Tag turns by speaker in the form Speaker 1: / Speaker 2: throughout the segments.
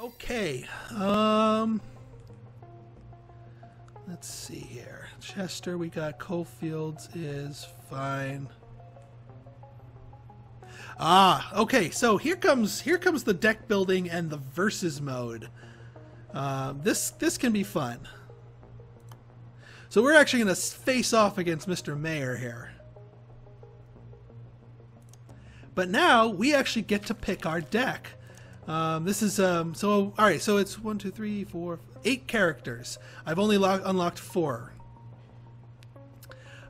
Speaker 1: Okay. Let's see here. Chester, we got Coalfields is fine. Okay. So here comes the deck building and the versus mode. This can be fun. So we're actually going to face off against Mr. Mayor here. But now we actually get to pick our deck. This is so all right. So it's 1, 2, 3, 4, 8 characters. I've only unlocked 4.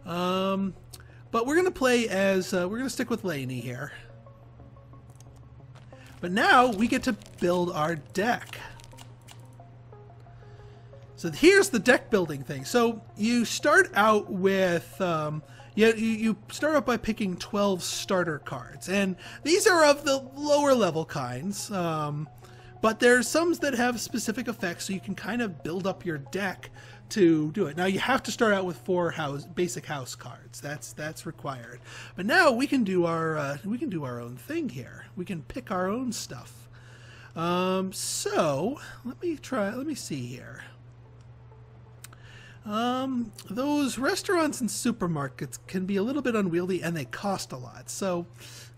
Speaker 1: But we're gonna play as we're gonna stick with Lainey here. But now we get to build our deck. So here's the deck building thing. So you start out with you start out by picking 12 starter cards, and these are of the lower level kinds, but there's some that have specific effects, so you can kind of build up your deck to do it. Now you have to start out with 4 basic house cards. That's required. But now we can do our own thing here. We can pick our own stuff. So let me see here. Those restaurants and supermarkets can be a little bit unwieldy, and they cost a lot. So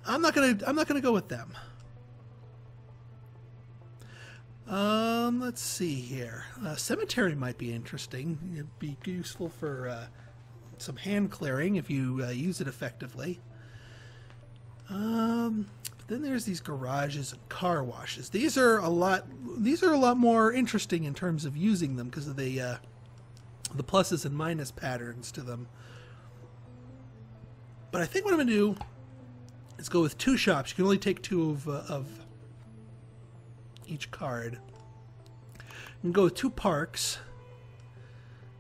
Speaker 1: I'm not gonna go with them. Let's see here. Cemetery might be interesting. It'd be useful for some hand clearing if you use it effectively. But then there's these garages and car washes. These are a lot more interesting in terms of using them because of the pluses and minus patterns to them. But I think what I'm going to do is go with 2 shops. You can only take 2 of each card. And go with 2 parks.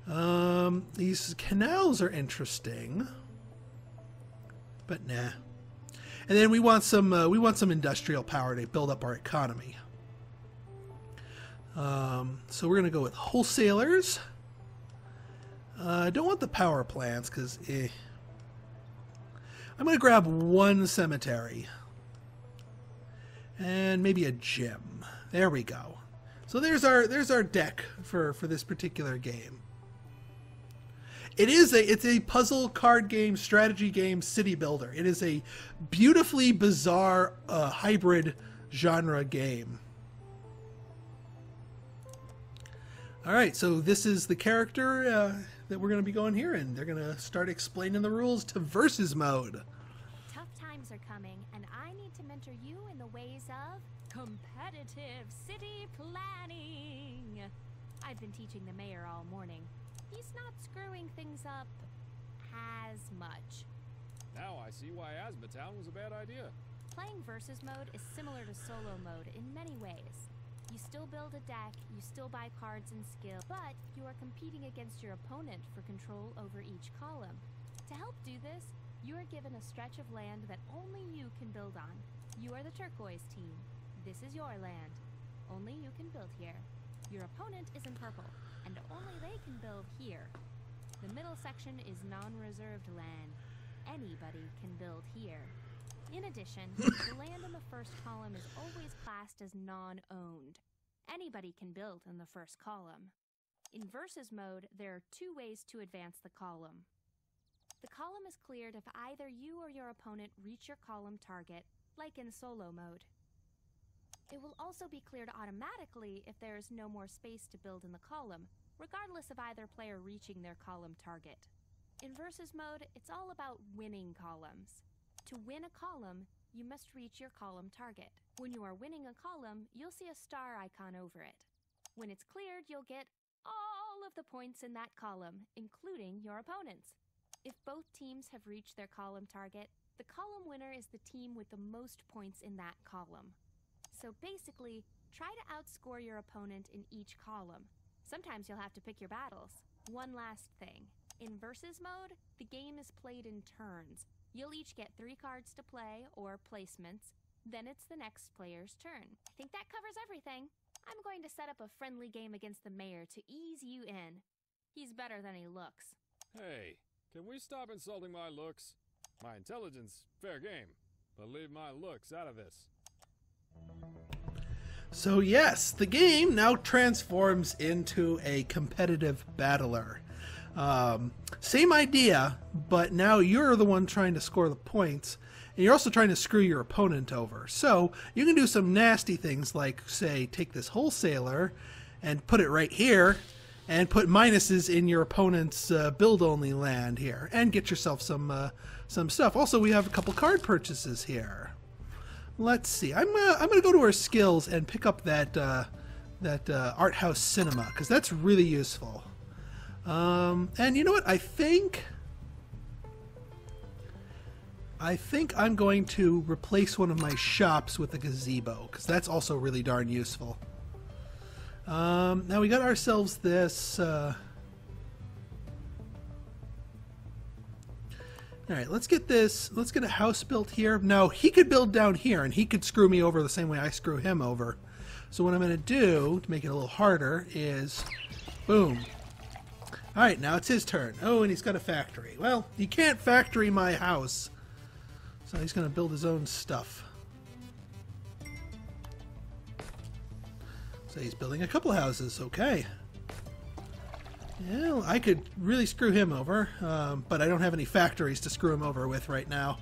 Speaker 1: These canals are interesting, but nah. And then we want some industrial power to build up our economy. So we're going to go with wholesalers. I don't want the power plants because I'm going to grab 1 cemetery and maybe a gym. There we go. So there's our deck for this particular game. It's a puzzle card game, strategy game, city builder. It is a beautifully bizarre hybrid genre game. All right, so this is the character that we're going to be going here, and they're going to start explaining the rules to versus mode.
Speaker 2: Tough times are coming, and I need to mentor you in the ways of competitive city planning. I've been teaching the mayor all morning. He's not screwing things up as much.
Speaker 3: Now I see why Asthmatown was a bad idea.
Speaker 2: Playing versus mode is similar to solo mode in many ways. You still build a deck, you still buy cards and skill, but you are competing against your opponent for control over each column. To help do this, you are given a stretch of land that only you can build on. You are the turquoise team. This is your land. Only you can build here. Your opponent is in purple, and only they can build here. The middle section is non-reserved land. Anybody can build here. In addition, the land in the first column is always classed as non-owned. Anybody can build in the first column. In versus mode, there are 2 ways to advance the column. The column is cleared if either you or your opponent reach your column target, like in solo mode. It will also be cleared automatically if there is no more space to build in the column, regardless of either player reaching their column target. In versus mode, it's all about winning columns. To win a column, you must reach your column target. When you are winning a column, you'll see a star icon over it. When it's cleared, you'll get all of the points in that column, including your opponent's. If both teams have reached their column target, the column winner is the team with the most points in that column. So basically, try to outscore your opponent in each column. Sometimes you'll have to pick your battles. One last thing. In versus mode, the game is played in turns. You'll each get 3 cards to play, or placements. Then it's the next player's turn. I think that covers everything. I'm going to set up a friendly game against the mayor to ease you in. He's better than he looks.
Speaker 3: Hey, can we stop insulting my looks? My intelligence, fair game, but leave my looks out of this.
Speaker 1: So yes, the game now transforms into a competitive battler. Same idea, but now you're the one trying to score the points, and you're also trying to screw your opponent over. So you can do some nasty things like, say, take this wholesaler and put it right here, and put minuses in your opponent's build-only land here, and get yourself some stuff. Also, we have a couple card purchases here. Let's see. I'm gonna go to our skills and pick up that art house cinema, because that's really useful. And you know what? I think I'm going to replace one of my shops with a gazebo, because that's also really darn useful. Now we got ourselves this. Alright, let's get this. Let's get a house built here. Now, he could build down here, and he could screw me over the same way I screw him over. So what I'm going to do, to make it a little harder, is... boom. Alright, now it's his turn. Oh, and he's got a factory. Well, he can't factory my house. So he's going to build his own stuff. So he's building a couple houses. Okay. Yeah, I could really screw him over, but I don't have any factories to screw him over with right now.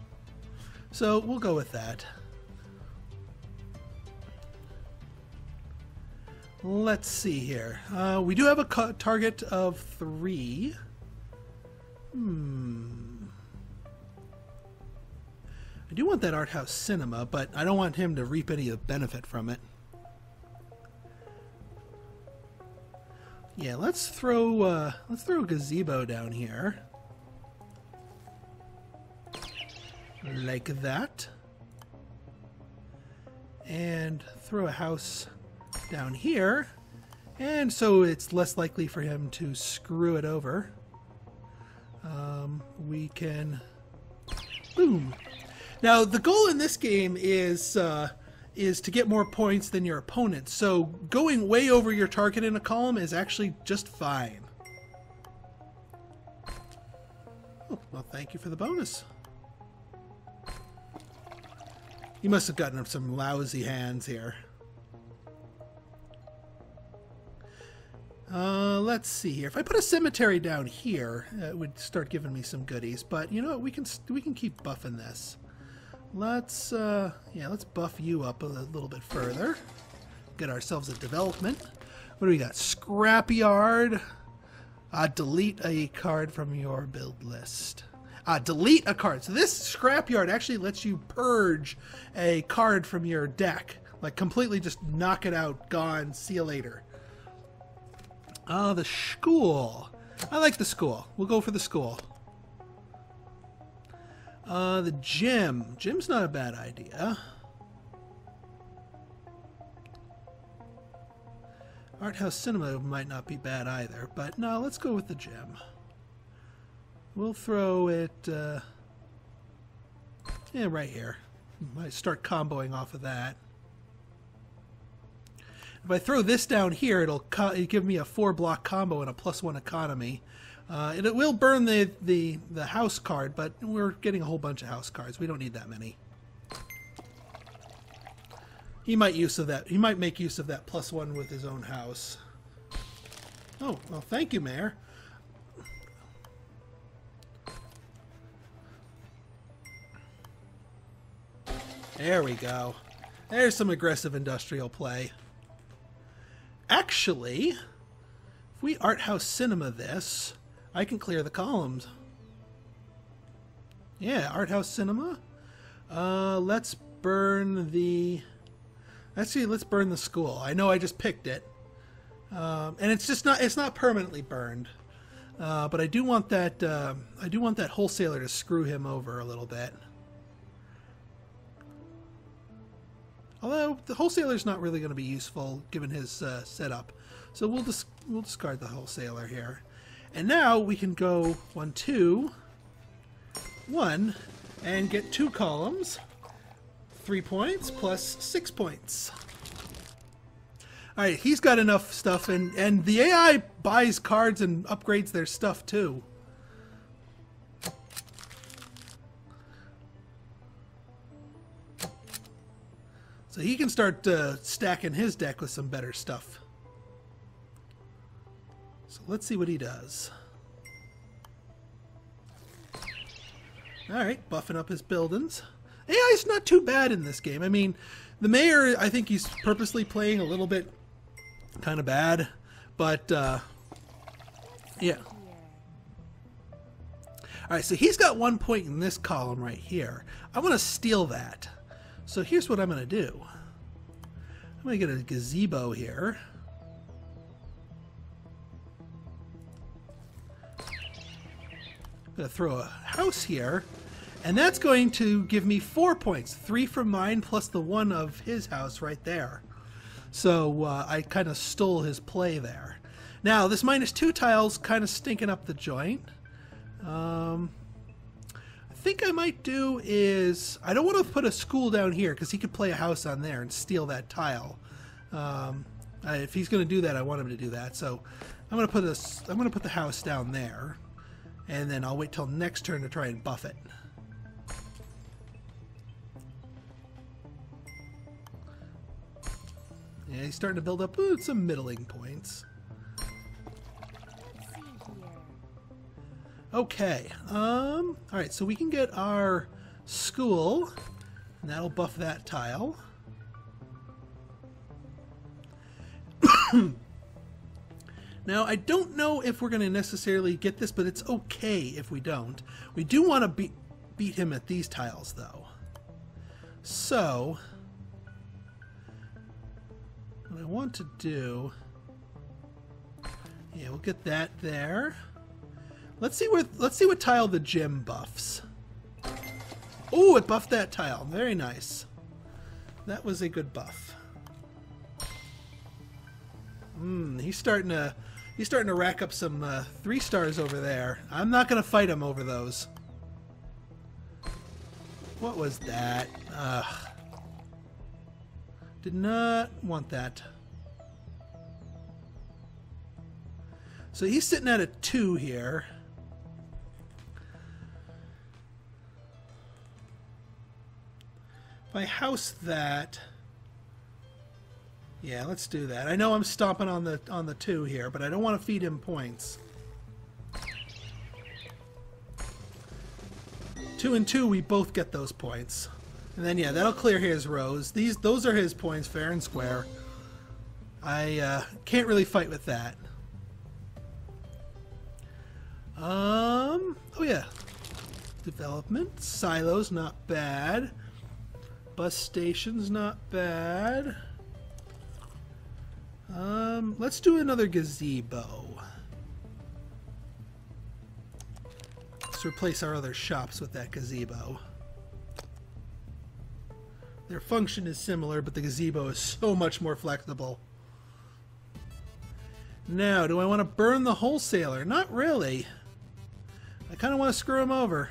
Speaker 1: So we'll go with that. Let's see here. We do have a target of 3. I do want that art house cinema, but I don't want him to reap any of the benefit from it. Yeah, let's throw a gazebo down here. Like that. And throw a house down here. And so it's less likely for him to screw it over. We can... boom! Now, the goal in this game is to get more points than your opponent. So going way over your target in a column is actually just fine. Oh, well, thank you for the bonus. You must have gotten some lousy hands here. Let's see here. If I put a cemetery down here, it would start giving me some goodies. But you know what? We can keep buffing this. Let's buff you up a little bit further. Get ourselves a development. What do we got? Scrapyard. Delete a card from your build list. Delete a card. So this scrapyard actually lets you purge a card from your deck. Like completely just knock it out, gone, see you later. The school. I like the school. We'll go for the school. The gym. Gym's not a bad idea. Art house cinema might not be bad either, but no, let's go with the gym. We'll throw it, yeah, right here. Might start comboing off of that. If I throw this down here, it'll give me a 4-block combo and a +1 economy. It will burn the house card, but we're getting a whole bunch of house cards. We don't need that many. He might use of that. He might make use of that +1 with his own house. Oh, well, thank you, Mayor. There we go. There's some aggressive industrial play. Actually, if we art house cinema this, I can clear the columns. Yeah, art house cinema. Let's burn the... Actually, let's burn the school. I know I just picked it. And it's not permanently burned. But I do want that wholesaler to screw him over a little bit. Although the wholesaler's not really going to be useful given his setup. So we'll discard the wholesaler here. And now we can go 1, 2, 1, and get 2 columns. 3 points plus 6 points. Alright, he's got enough stuff, and the AI buys cards and upgrades their stuff too. So he can start stacking his deck with some better stuff. So let's see what he does. Alright, buffing up his buildings. AI's not too bad in this game. I mean, the mayor, I think he's purposely playing a little bit kind of bad. But, yeah. Alright, so he's got 1 point in this column right here. I want to steal that. So here's what I'm going to do. I'm going to get a gazebo here. I'm going to throw a house here. And that's going to give me 4 points. 3 from mine plus the 1 of his house right there. So I kind of stole his play there. Now, this -2 tile's kind of stinking up the joint. I think I might do is... I don't want to put a school down here because he could play a house on there and steal that tile. If he's going to do that, I want him to do that. So I'm going to put the house down there. And then I'll wait till next turn to try and buff it. Yeah, he's starting to build up some middling points.
Speaker 2: Let's see here.
Speaker 1: Okay. Alright, so we can get our school, and that'll buff that tile. Now, I don't know if we're going to necessarily get this, but it's okay if we don't. We do want to beat him at these tiles, though. So, what I want to do... Yeah, we'll get that there. Let's see what tile the gym buffs. Oh, it buffed that tile. Very nice. That was a good buff. He's starting to rack up some 3 stars over there. I'm not going to fight him over those. What was that? Did not want that. So he's sitting at a 2 here. If I house that... Yeah, let's do that. I know I'm stomping on the 2 here, but I don't want to feed him points. 2 and 2, we both get those points. And then, yeah, that'll clear his rows. Those are his points, fair and square. I can't really fight with that. Oh yeah. Development. Silos, not bad. Bus stations, not bad. Let's do another gazebo. Let's replace our other shops with that gazebo. Their function is similar, but the gazebo is so much more flexible. Now, do I want to burn the wholesaler? Not really. I kind of want to screw him over.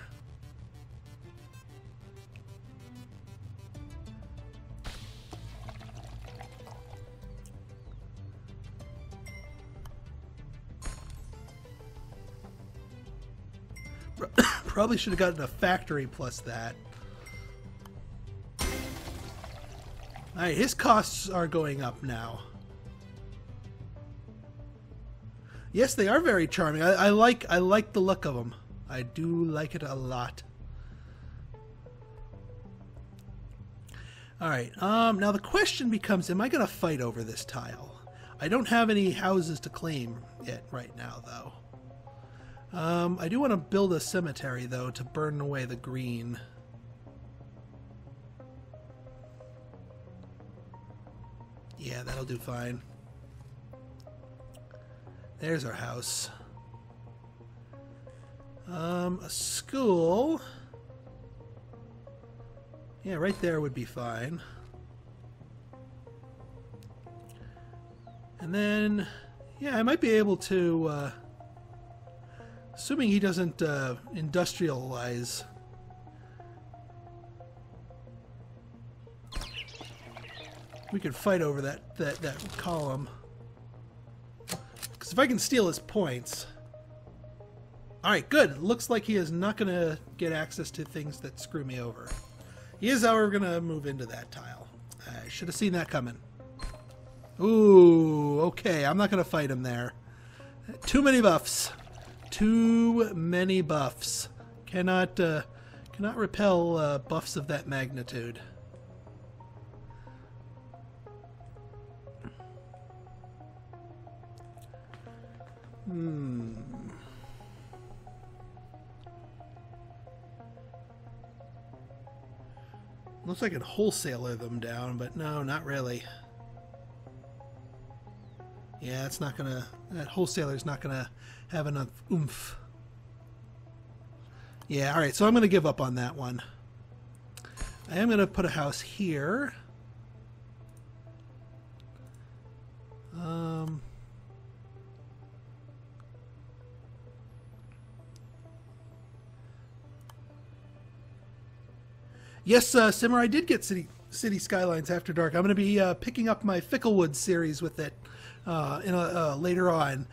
Speaker 1: Probably should have gotten a factory plus that. Alright, his costs are going up now. Yes, they are very charming. I like the look of them. I do like it a lot. Alright, now the question becomes, am I going to fight over this tile? I don't have any houses to claim it right now, though. I do want to build a cemetery, though, to burn away the green. Yeah, that'll do fine. There's our house. A school. Yeah, right there would be fine. And then, yeah, I might be able to, assuming he doesn't industrialize. We could fight over that column. Because if I can steal his points... Alright, good. Looks like he is not going to get access to things that screw me over. He is, however, going to move into that tile. I should have seen that coming. Ooh, okay. I'm not going to fight him there. Too many buffs. Too many buffs. Cannot repel buffs of that magnitude. Looks like I can wholesaler them down, but no, not really. Yeah, it's not gonna. That wholesaler's not gonna have enough oomph. Yeah, all right. So I'm gonna give up on that one. I am gonna put a house here. Yes, Simmer, I did get City Skylines After Dark. I'm going to be picking up my Ficklewood series with it later on,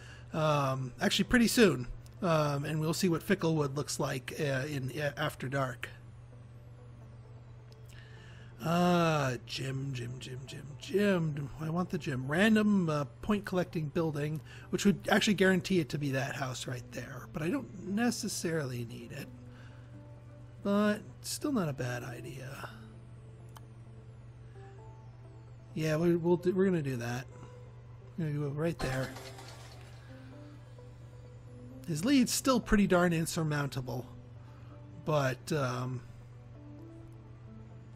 Speaker 1: actually pretty soon, and we'll see what Ficklewood looks like in After Dark. Gym. I want the gym. Random point collecting building, which would actually guarantee it to be that house right there, but I don't necessarily need it. But still not a bad idea. Yeah, we're gonna do that. We're gonna go right there. His lead's still pretty darn insurmountable, but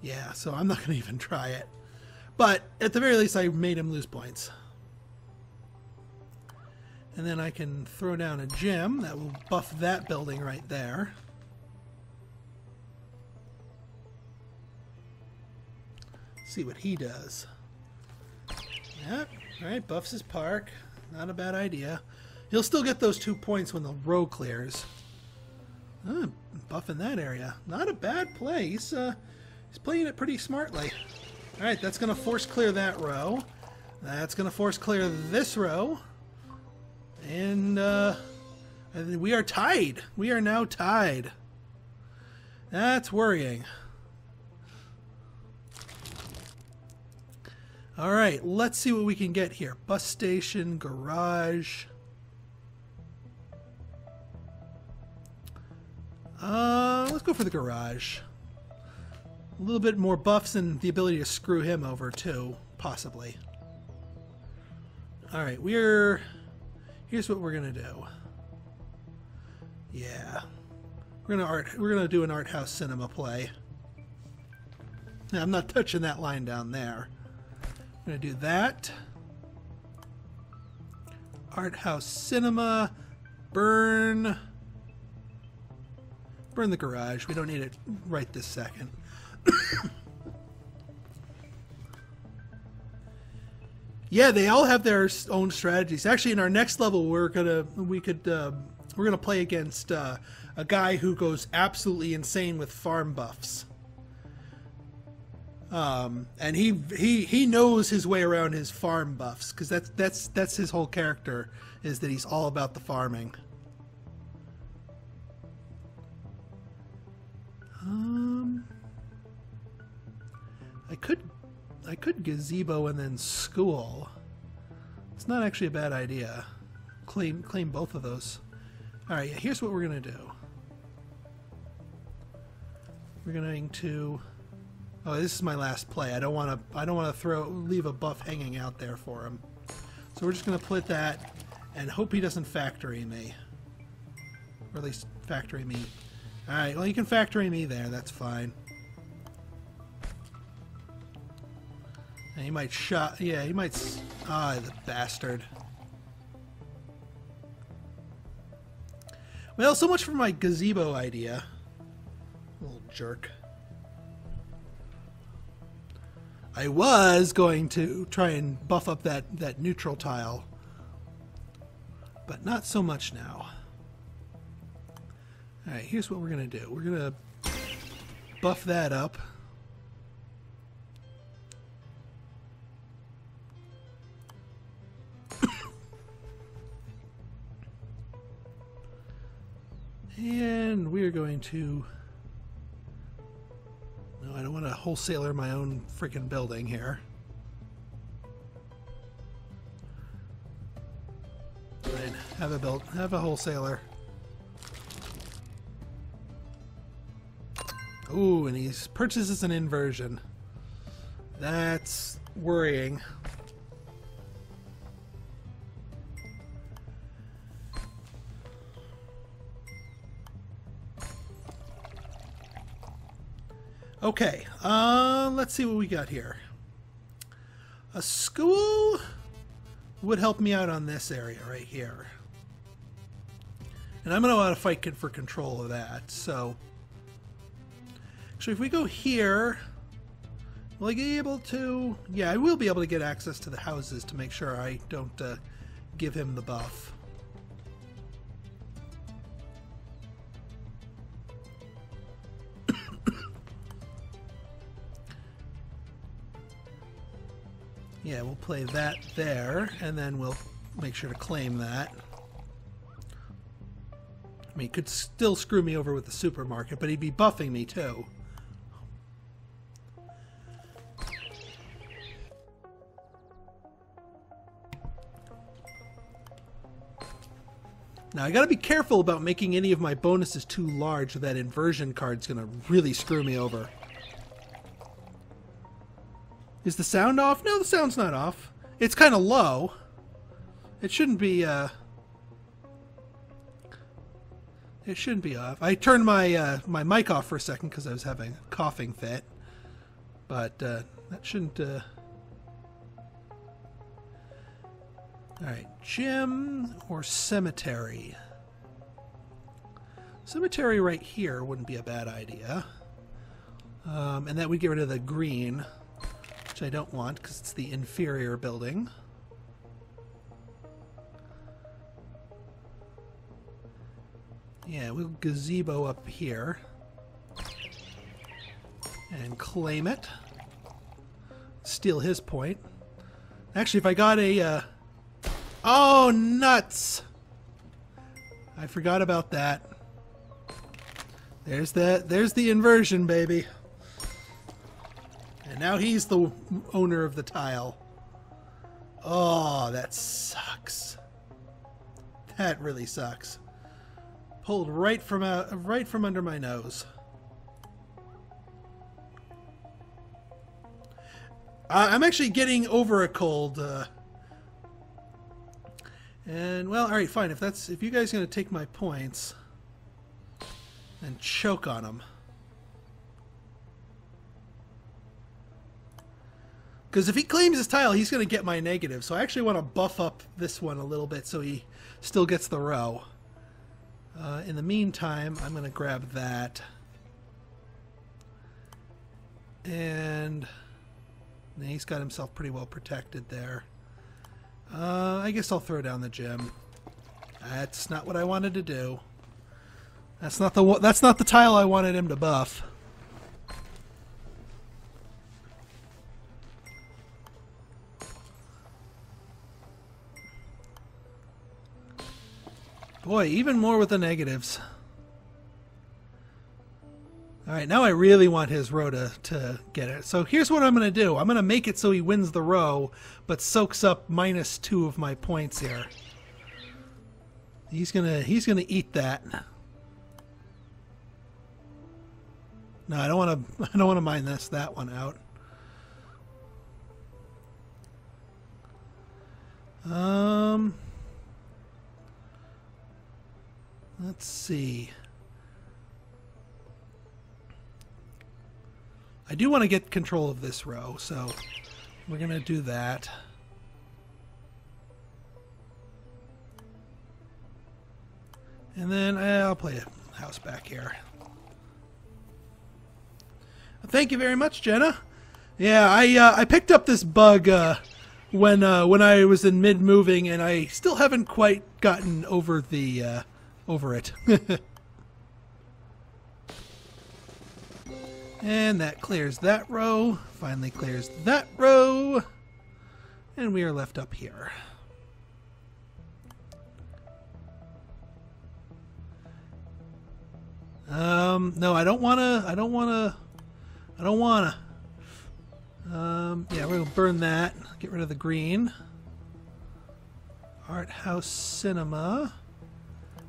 Speaker 1: yeah. So I'm not gonna even try it. But at the very least, I made him lose points. And then I can throw down a gym that will buff that building right there. See what he does. Yep. Alright, buffs his park. Not a bad idea. He'll still get those 2 points when the row clears. Buffing that area. Not a bad play. He's playing it pretty smartly. Alright, that's going to force clear that row. That's going to force clear this row. And we are tied. We are now tied. That's worrying. Alright, let's see what we can get here. Bus station, garage. Let's go for the garage. A little bit more buffs and the ability to screw him over too, possibly. Alright, here's what we're gonna do. Yeah. We're gonna do an art house cinema play. Now, I'm not touching that line down there. I'm going to do that. Art House Cinema. Burn the garage. We don't need it right this second. Yeah, they all have their own strategies. Actually, in our next level, we're gonna play against a guy who goes absolutely insane with farm buffs. And he knows his way around his farm buffs, because that's his whole character, is that he's all about the farming. I could gazebo and then school. It's not actually a bad idea. Claim both of those. All right, yeah, here's what we're gonna do. We're going to. Oh, this is my last play. I don't want to leave a buff hanging out there for him. So we're just going to put that and hope he doesn't factory me. Or at least factory me. Alright, well, you can factory me there. That's fine. And he might shot. Yeah, he might. Ah, the bastard. Well, so much for my gazebo idea. Little jerk. I was going to try and buff up that neutral tile, but not so much now. Alright, here's what we're going to do. We're going to buff that up. And we're going to... No, I don't want want to wholesaler my own freaking building here. Right, have a wholesaler. Ooh, and he purchases an inversion. That's worrying. Okay, let's see what we got here. A school would help me out on this area right here. And I'm going to want to fight for control of that, so... Actually, if we go here, will I be able to... Yeah, I will be able to get access to the houses to make sure I don't give him the buff. Yeah, we'll play that there, and then we'll make sure to claim that. I mean, he could still screw me over with the supermarket, but he'd be buffing me too. Now, I gotta be careful about making any of my bonuses too large, or that inversion card's gonna really screw me over. Is the sound off? No, the sound's not off. It's kind of low. It shouldn't be, It shouldn't be off. I turned my my mic off for a second because I was having a coughing fit. But, that shouldn't, Alright, gym or cemetery? Cemetery right here wouldn't be a bad idea. And that would get rid of the green, which I don't want because it's the inferior building. Yeah, we'll gazebo up here. And claim it. Steal his point. Actually, if I got a... Oh, nuts! I forgot about that. There's the inversion, baby. And now he's the owner of the tile. Oh, that sucks. That really sucks. Pulled right from under my nose. I'm actually getting over a cold. And well, all right, fine. If you guys are gonna take my points and choke on them. Because if he claims his tile, he's going to get my negative. So I actually want to buff up this one a little bit so he still gets the row. In the meantime, I'm going to grab that. And he's got himself pretty well protected there. I guess I'll throw down the gym. That's not what I wanted to do. That's not the tile I wanted him to buff. Boy, even more with the negatives. Alright, now I really want his row to get it. So here's what I'm going to do. I'm going to make it so he wins the row, but soaks up -2 of my points here. He's gonna eat that. No, I don't want to mine that one out. Let's see. I do want to get control of this row, so we're going to do that. And then I'll play a house back here. Thank you very much, Jenna. Yeah, I picked up this bug when I was in mid-moving, and I still haven't quite gotten over over it. And that clears that row. Finally clears that row. And we are left up here. No, I don't want I don't wanna. Yeah, we're gonna burn that. Get rid of the green. Art House Cinema.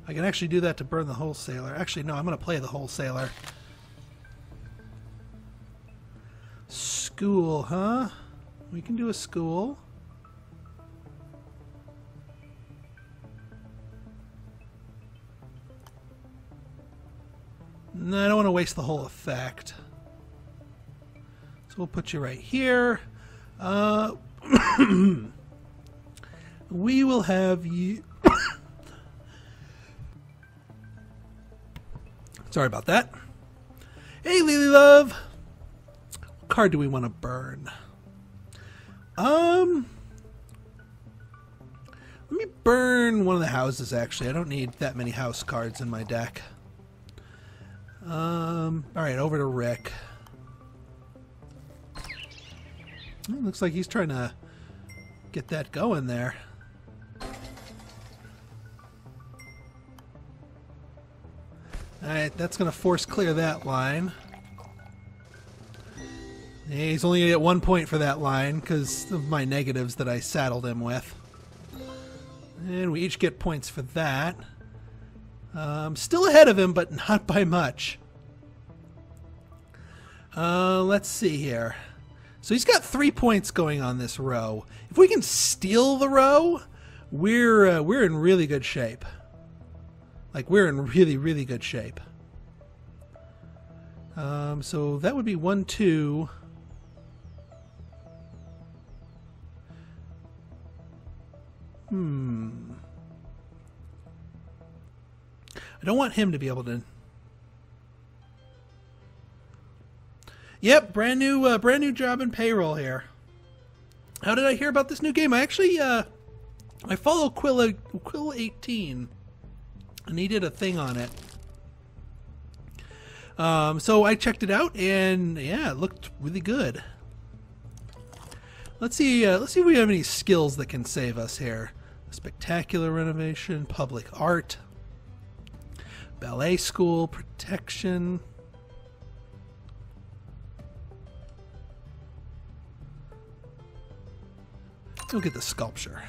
Speaker 1: I can actually do that to burn the Wholesaler. Actually, no, I'm gonna play the Wholesaler. School, huh? We can do a school. No, I don't want to waste the whole effect. So we'll put you right here. We will have you... Sorry about that. Hey, Lily Love! What card do we want to burn? Let me burn one of the houses, actually. I don't need that many house cards in my deck. Alright, over to Rick. Looks like he's trying to get that going there. Alright, that's going to force clear that line. Yeah, he's only going to get 1 point for that line because of my negatives that I saddled him with. And we each get points for that. Still ahead of him, but not by much. Let's see here. So he's got 3 points going on this row. If we can steal the row, we're in really good shape. Like, we're in really, really good shape. So that would be 1, 2. I don't want him to be able to. Yep, brand new job and payroll here. How did I hear about this new game? I actually I follow Quill 18, and he did a thing on it. So I checked it out, and yeah, it looked really good. Let's see if we have any skills that can save us here. Spectacular renovation, public art, ballet school, protection. We'll get the sculpture.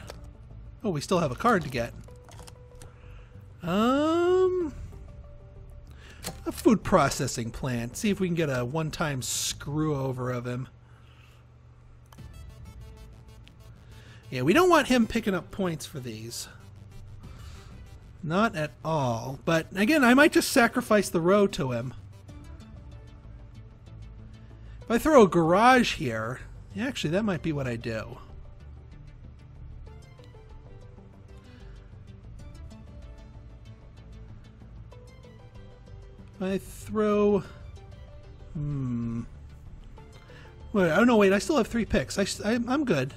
Speaker 1: Oh, we still have a card to get. A food processing plant. See if we can get a one-time screw over of him. Yeah, we don't want him picking up points for these. Not at all. But again, I might just sacrifice the row to him. If I throw a garage here, yeah, actually that might be what I do. If I throw... Wait, oh no, wait, I still have 3 picks. I'm good.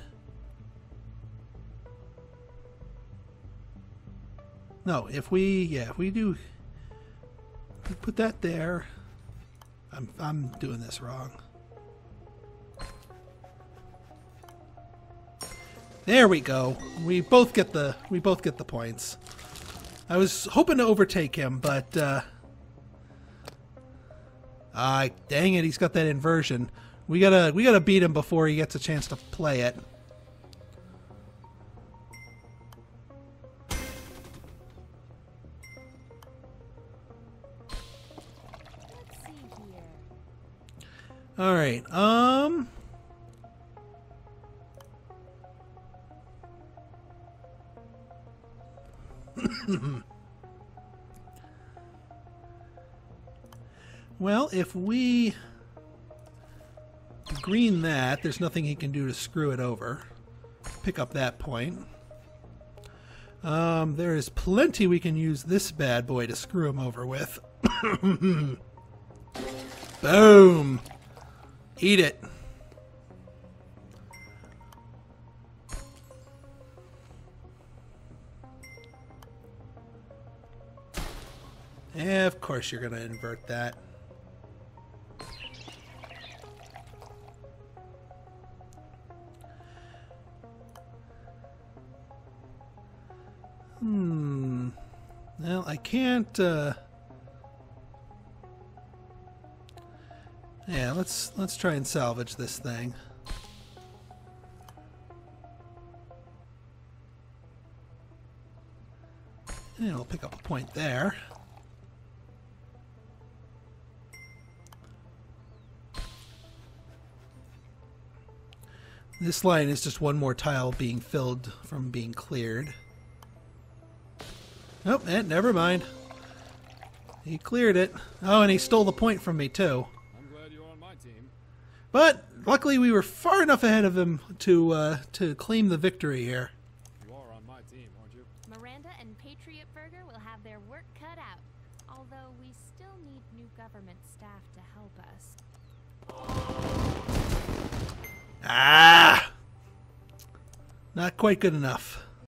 Speaker 1: No, if we do, we put that there. I'm doing this wrong. There we go. We both get the points. I was hoping to overtake him, but dang it, he's got that inversion. We gotta beat him before he gets a chance to play it. All right. Well, if we green that, there's nothing he can do to screw it over. Pick up that point. There is plenty we can use this bad boy to screw him over with. Boom! Eat it. Yeah, of course you're going to invert that. Well, I can't... Yeah, let's try and salvage this thing. And we'll pick up a point there. This line is just one more tile being filled from being cleared. Oh, and never mind. He cleared it. Oh, and he stole the point from me, too.
Speaker 3: I'm glad you're on my team.
Speaker 1: But luckily we were far enough ahead of him to claim the victory here.
Speaker 3: You are on my team, aren't you?
Speaker 2: Miranda and Patriot Burger will have their work cut out. Although we still need new government staff to help us.
Speaker 1: Ah! Not quite good enough.